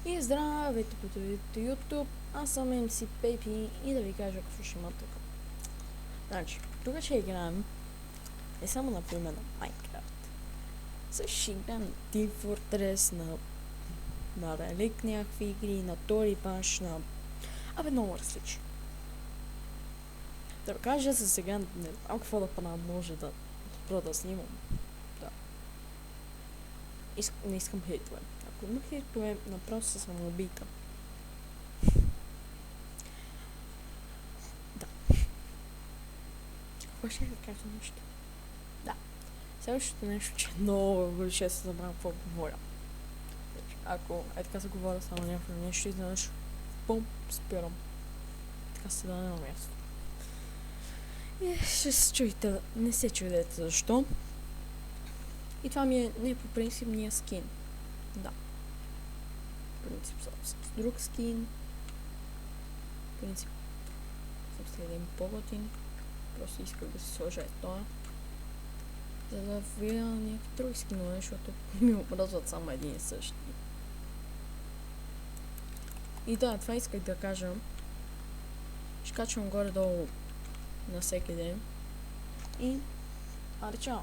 И здравейте по YouTube, аз съм MC Baby и да ви кажа какво ще има тук. Значи, тук ще играем не само например на Minecraft. Също ще играем на Team Fortress, на Relic някакви игри, на Tory Bash, на... много различни. Да кажа за сега, не знам какво да правя, може да спра да снимам. Да. Не искам хейтове. Ако има хейтове, направо се самоубийка. Какво ще ви кажа нещо? Да. Следващото нещо, че много ще се забравя какво говоря. Ако така се говоря само някакво нещо, изведнъж пум, спирам. Така се даде на място. И ще се чуете, не се чудете защо. И това ми е не по принципния скин. Да. В принцип съм с друг скин. В принцип съм с един по-готин. Просто исках да си сложа това. За да видя някакви други скинове, защото ми образват само един и същи. И да, това исках да кажа. Ще качвам горе-долу на всеки ден. И... чао!